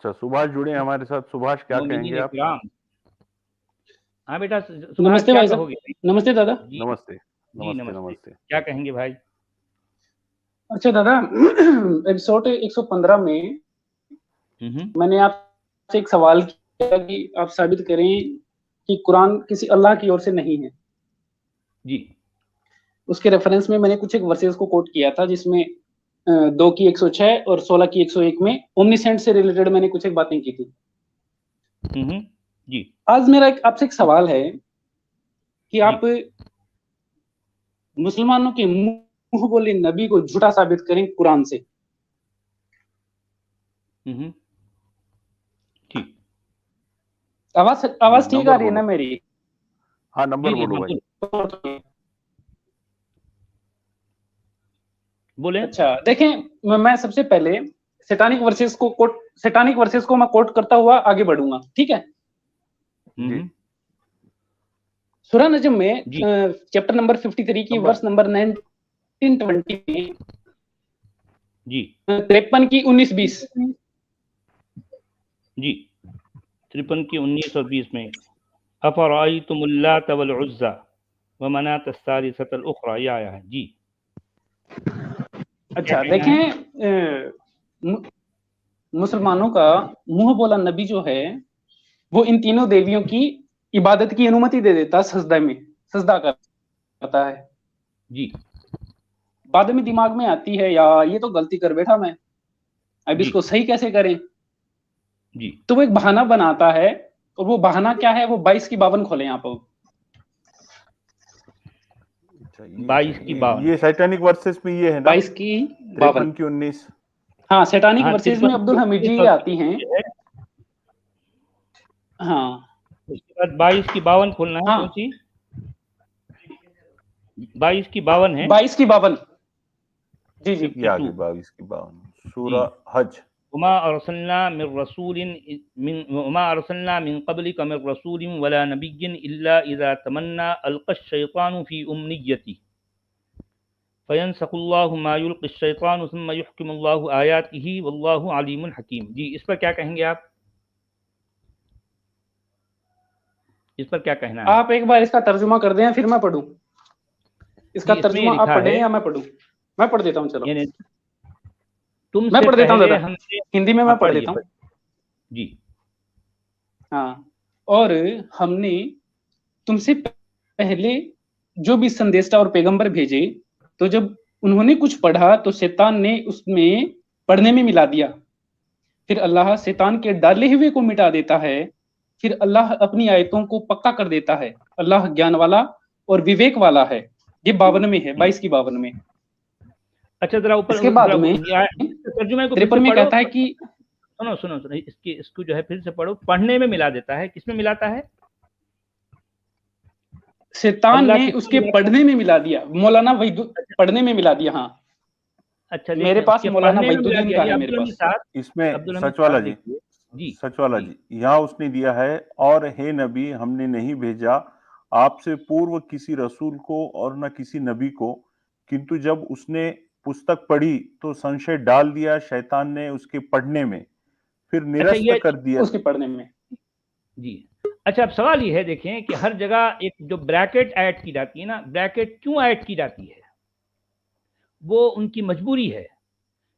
अच्छा, सुभाष जुड़े हैं हमारे साथ। सुभाष, क्या कहेंगे आप? हाँ बेटा, नमस्ते भाई साहब। नमस्ते दादा। नमस्ते नमस्ते नमस्ते। क्या कहेंगे भाई? अच्छा दादा, एपिसोड 115 में मैंने आपसे एक सवाल किया कि आप साबित करें कि कुरान किसी अल्लाह की ओर से नहीं है जी। उसके रेफरेंस में मैंने कुछ एक वर्सेस को कोट किया था, जिसमें 2 की 106 और 16 की 101 में ओमनिसेंट से रिलेटेड मैंने कुछ एक बातें की थी। जी। आज मेरा आपसे एक सवाल है कि आप मुसलमानों के मुंह बोले नबी को झूठा साबित करें कुरान से। ठीक। आवाज ठीक आ रही है ना मेरी? हाँ, नंबर बोलो भाई। बोले। अच्छा देखें, मैं सबसे पहले सैतानिक वर्सेस को मैं कोट करता हुआ आगे बढ़ूंगा, ठीक है? सूरह नजम में चैप्टर नंबर 53 की वर्स नंबर 19-20 में जी 53 की 19-20 जी 53 की 19 और 20 में अफराइतुमुल लात वल उज़्ज़ा व मनात अस्सालिसतल उखरा, ये आया है जी। अच्छा देखें, मुसलमानों का मुंह बोला नबी जो है वो इन तीनों देवियों की इबादत की अनुमति दे देता, सजदा करता है जी। बाद में दिमाग में आती है यार ये तो गलती कर बैठा मैं, अब इसको सही कैसे करें जी। तो वो एक बहाना बनाता है, और वो बहाना क्या है? वो 22 की 52 खोले यहाँ पर। 22 की 52 ये सैतानिक वर्सेस में ये है ना, 22 की 53 की 19। हाँ, सैतानिक वर्सेस में अब्दुल हमीद जी आती हैं। हाँ, उसके बाद 22 की 52 खोलना है। कौन सी? 22 की 52 है। 22 की 52 जी जी। ये आगे 22 की 52 सूरह हज। वमा अरसलना मिन क़ब्लिका मिन रसूलिन वला नबिय्यिन इल्ला इज़ा तमन्ना अलक़ा अश-शैतानु फ़ी उम्निय्यतिही फ़यंसख़ुल्लाहु मा युल्क़ि अश-शैतानु सुम्मा युहकिमुल्लाहु आयातिही वल्लाहु अलीमुन हकीम। जी, इस पर क्या कहेंगे आप? इस पर क्या कहना है? आप एक बार इसका तर्जुमा कर दें फिर मैं पढ़ूं। इसका तर्जुमा आप पढ़ें या मैं पढ़ूं? मैं पढ़ देता हूं, चलो मैं पढ़ देता हूं दादा, हिंदी में मैं पढ़ देता हूं जी। हाँ, और हमने तुमसे पहले जो भी संदेशा और पैगंबर भेजे, तो जब उन्होंने कुछ पढ़ा तो शैतान ने उसमें पढ़ने में मिला दिया, फिर अल्लाह शैतान के डाले हुए को मिटा देता है, फिर अल्लाह अपनी आयतों को पक्का कर देता है। अल्लाह ज्ञान वाला और विवेक वाला है। ये 52 में है, 22 की 52 में। अच्छा जरा ऊपर इसके बाद में तर्जुमे को 53 में कहता है कि सुनो इसको जो है फिर से पढ़ो। पढ़ने में मिला देता है, किसमें मिलाता है? शैतान ने उसके पढ़ने में मिला दिया। मौलाना वहीद पढ़ने में मिला दिया। हाँ अच्छा, मेरे पास मौलाना वहीदुद्दीन का है मेरे पास। इसमें सचवाला जी यहाँ उसने दिया है, और हे नबी हमने नहीं भेजा आपसे पूर्व किसी रसूल को और न किसी नबी को, किंतु जब उसने पुस्तक पढ़ी तो संशय डाल दिया शैतान ने उसके पढ़ने में, फिर निरस्त कर दिया उसके पढ़ने में। जी अच्छा, अब सवाल ये है, देखें कि हर जगह एक जो ब्रैकेट ऐड की जाती है ना, ब्रैकेट क्यों ऐड की जाती है? वो उनकी मजबूरी है,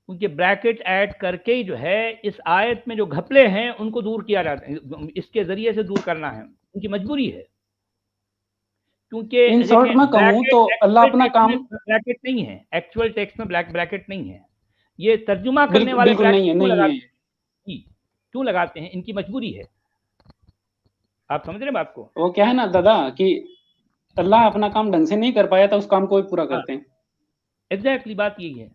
उनके ब्रैकेट ऐड करके ही जो है इस आयत में जो घपले हैं उनको दूर किया जाता है, इसके जरिए से दूर करना है, उनकी मजबूरी है। क्योंकि इन शॉर्ट में कहूं तो अल्लाह अपना काम ब्रैकेट नहीं है, एक्चुअल टेक्स्ट में ब्रैकेट नहीं है, ये तर्जुमा करने वाले क्यों लगाते हैं? इनकी मजबूरी है। आप समझ रहे बात को? वो क्या है ना दादा कि अल्लाह अपना काम ढंग से नहीं कर पाया था, उस काम को भी पूरा करते हैं। एग्जैक्टली बात यही है,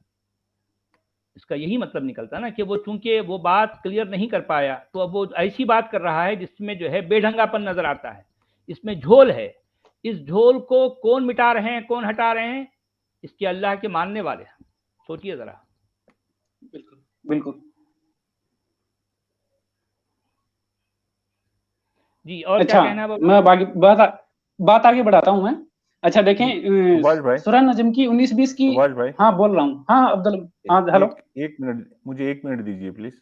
इसका यही मतलब निकलता ना कि वो चूंकि वो बात क्लियर नहीं कर पाया, तो अब वो ऐसी बात कर रहा है जिसमें जो है बेढंगापन नजर आता है, इसमें झोल है। इस झोल को कौन मिटा रहे हैं, कौन हटा रहे हैं? इसके अल्लाह के मानने वाले। सोचिए जरा। बिल्कुल बिल्कुल जी। और अच्छा, क्या कहना है? मैं बात आगे बढ़ाता हूं मैं। अच्छा देखें, सूरह नजम की 19-20 की। हाँ बोल रहा हूँ। हाँ अब्दुल, हाँ हेलो। एक मिनट, मुझे 1 मिनट दीजिए प्लीज।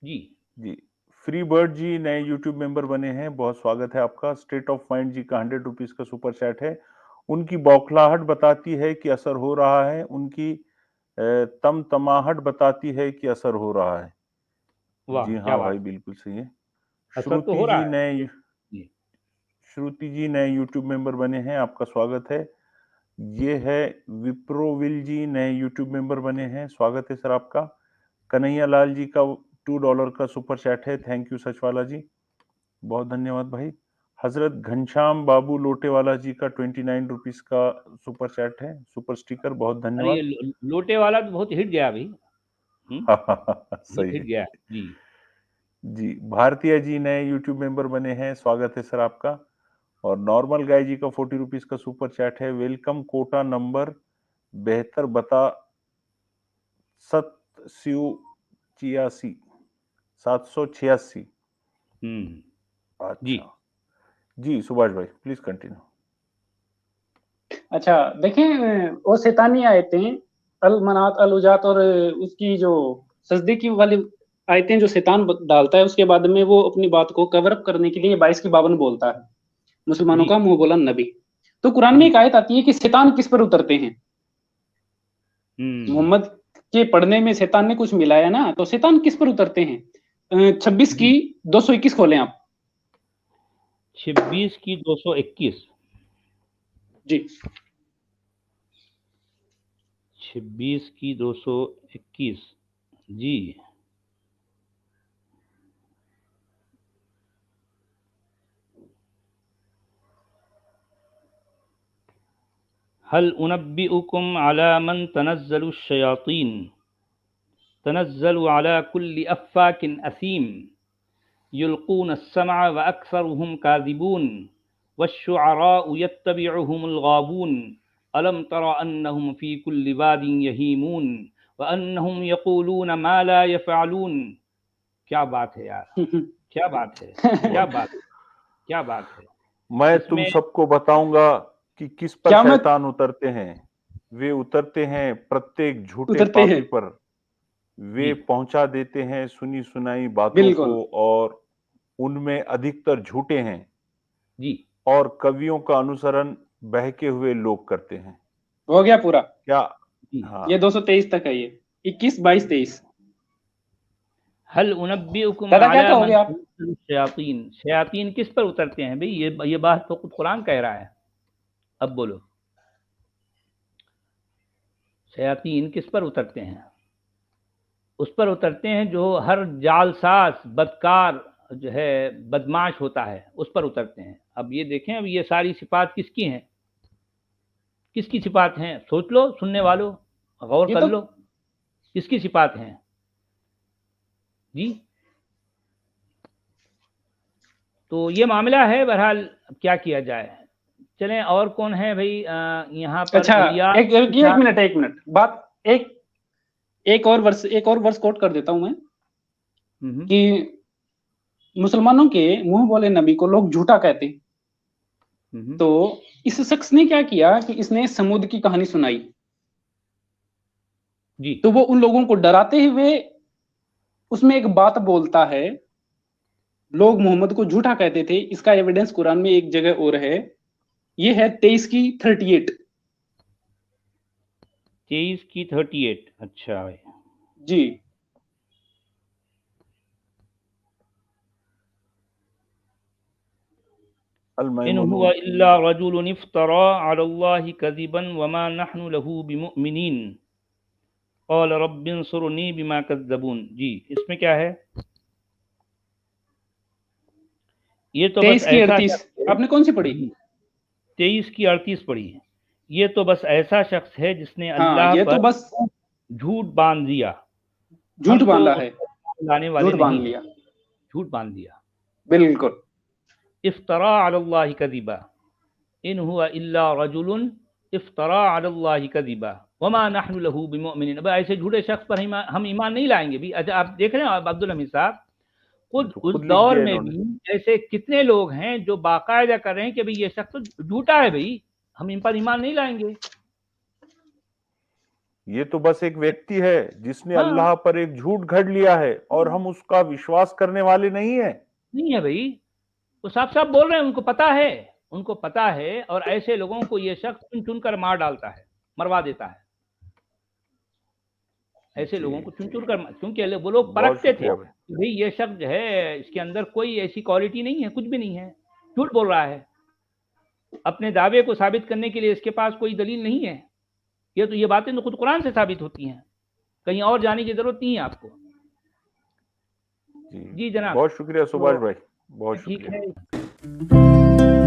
जी जी, फ्री बर्ड जी नए यूट्यूब मेंबर बने हैं, बहुत स्वागत है आपका। स्टेट ऑफ माइंड जी का 100 रुपीज का सुपर चैट है। उनकी बौखलाहट बताती है कि असर हो रहा है, उनकी तमतमाहट बताती है कि असर हो रहा है। वाह, जी क्या हाँ बात भाई, है। बिल्कुल सही है। असर तो हो रहा है। जी श्रुति जी नए यूट्यूब मेंबर बने हैं, आपका स्वागत है। ये है विप्रोविल जी नए यूट्यूब मेंबर बने हैं, स्वागत है सर आपका। कन्हैया लाल जी का $2 का सुपर चैट है, थैंक यू सचवाला जी, बहुत धन्यवाद भाई। हजरत घनश्याम बाबू लोटेवाला जी का 29 रुपीज का सुपर चैट है, सुपर स्टिकर, बहुत अरे ये धन्यवाद। लोटे वाला तो बहुत हिट गया अभी। सही हिट है गया जी। जी। भारतीय जी नए यूट्यूब मेंबर बने हैं, स्वागत है सर आपका। और नॉर्मल गाय जी का 40 रुपीज का सुपर चैट है, वेलकम कोटा नंबर बेहतर बता 786 786। जी अच्छा जी, सुभाष भाई प्लीज कंटिन्यू। अच्छा देखें, वो शैतानी आयतें अल मनात अल उजात और उसकी जो सजदे की वाली आयतें जो शैतान डालता है, उसके बाद में वो अपनी बात को कवर अप करने के लिए 22 की 52 बोलता है, मुसलमानों जी का मुंह बोला नबी। तो कुरान में जी एक आयत आती है कि शैतान किस पर उतरते हैं। मोहम्मद के पढ़ने में शैतान ने कुछ मिलाया ना, तो शैतान किस पर उतरते हैं। 26 की 221 खोलें आप। 26 की 221। जी 26 की 221 जी। हल उनब्बिउकुम अला मन तनज़्ज़लु शयातीन तनज़्ज़लु अला कुल्लि अफ़्फ़ाकिन असीम युल्क़ून अस्समअ व अक्सरुहुम काज़िबून वश्शुअराउ यत्तबिउहुमुल गावून अलम तरा अन्नहुम फ़ी कुल्लि वादिन यहीमून व अन्नहुम यक़ूलून मा ला यफ़अलून। क्या बात है यार, क्या बात है, क्या बात, क्या बात है। मैं तुम इसमें सबको बताऊंगा कि किस पर क्या मत शैतान उतरते हैं। वे उतरते हैं प्रत्येक झूठे उतरते हैं। पापी पर। जी वे पहुंचा देते हैं सुनी सुनाई बातों बिल्कुल को, और उनमें अधिकतर झूठे हैं, जी और कवियों का अनुसरण बहके हुए लोग करते हैं। हो गया पूरा। क्या? जी। हाँ ये 223 तक है, ये 21 22 23। हल उनब्बिउकुम दादा क्या अला कहोगे मन आप? तनज़्ज़लु शयातीन। शयातीन किस पर उतरते हैं भाई? ये बात तो खुद कुरान कह रहा है। अब बोलो, शयातीन किस पर उतरते हैं? उस पर उतरते हैं जो हर जालसाज बदकार जो है बदमाश होता है, उस पर उतरते हैं। अब ये देखें, अब ये सारी सिफात किसकी हैं? किसकी सिफात हैं? सोच लो सुनने वालों, गौर ये कर तो लो, किसकी सिफात हैं जी। तो ये मामला है। बहरहाल अब क्या किया जाए। चलें, और कौन है भाई? यहाँ पर अच्छा। इलियास एक मिनट, एक मिनट बात, एक एक और वर्स कोट कर देता हूं मैं कि मुसलमानों के मुंह बोले नबी को लोग झूठा कहते हैं। तो इस शख्स ने क्या किया कि इसने समुद्र की कहानी सुनाई। जी तो वो उन लोगों को डराते हुए उसमें एक बात बोलता है। लोग मोहम्मद को झूठा कहते थे, इसका एविडेंस कुरान में एक जगह और है। ये है 23 की 38। 23 की 38। अच्छा भाई जी इन हुआ इल्ला रजुलन इफ्तरा अलल्लाहि कज़िबन वमा नहनु लहु बिमुमिनीन क़ाल रब्बिंसुरनी बिमा कज़्ज़बून। जी, इसमें क्या है? ये तो बस 23 की ऐसा 38 शख्स है। आपने कौन सी पढ़ी? 23 की 38 पढ़ी है। ये तो बस ऐसा शख्स है जिसने हाँ, अल्लाह ये पर तो बस झूठ बांध दिया। झूठ हम तो बांधा उस है, पर ईमान लाने वाले झूठ नहीं बांध हैं। लिया। झूठ बांध दिया। बिल्कुल इफ्तरा अलल्लाहि कज़िबा इन हुआ इल्ला रजुलन इफ्तरा अलल्लाहि कज़िबा वमा नहनु लहु बिमुमिनीन। अब ऐसे झूठे शख्स पर हम ईमान नहीं लाएंगे भी। अच्छा, आप देख रहे हैं अब्दुल हमीद साहब, खुद तो उस खुद लिख दौर दिया में इन्होंने। भी ऐसे कितने लोग हैं जो बाकायदा कर रहे हैं कि भाई ये शख्स झूठा है, भाई हम इन पर ईमान नहीं लाएंगे। ये तो बस एक व्यक्ति है जिसने हाँ। अल्लाह पर एक झूठ घड़ लिया है और हम उसका विश्वास करने वाले नहीं है। नहीं है भाई, वो साफ साफ बोल रहे हैं, उनको पता है, और ऐसे लोगों को ये शख्स चुन चुन कर मार डालता है, मरवा देता है। ऐसे लोगों को चुन चुन कर, क्योंकि वो लोग परखते थे कि भाई ये शख्स है, इसके अंदर कोई ऐसी क्वालिटी नहीं है, कुछ भी नहीं है, झूठ बोल रहा है, अपने दावे को साबित करने के लिए इसके पास कोई दलील नहीं है। ये बातें तो खुद कुरान से साबित होती हैं, कहीं और जाने की जरूरत नहीं है आपको। जी जनाब, बहुत शुक्रिया सुभाष भाई, बहुत ठीक शुक्रिया। है।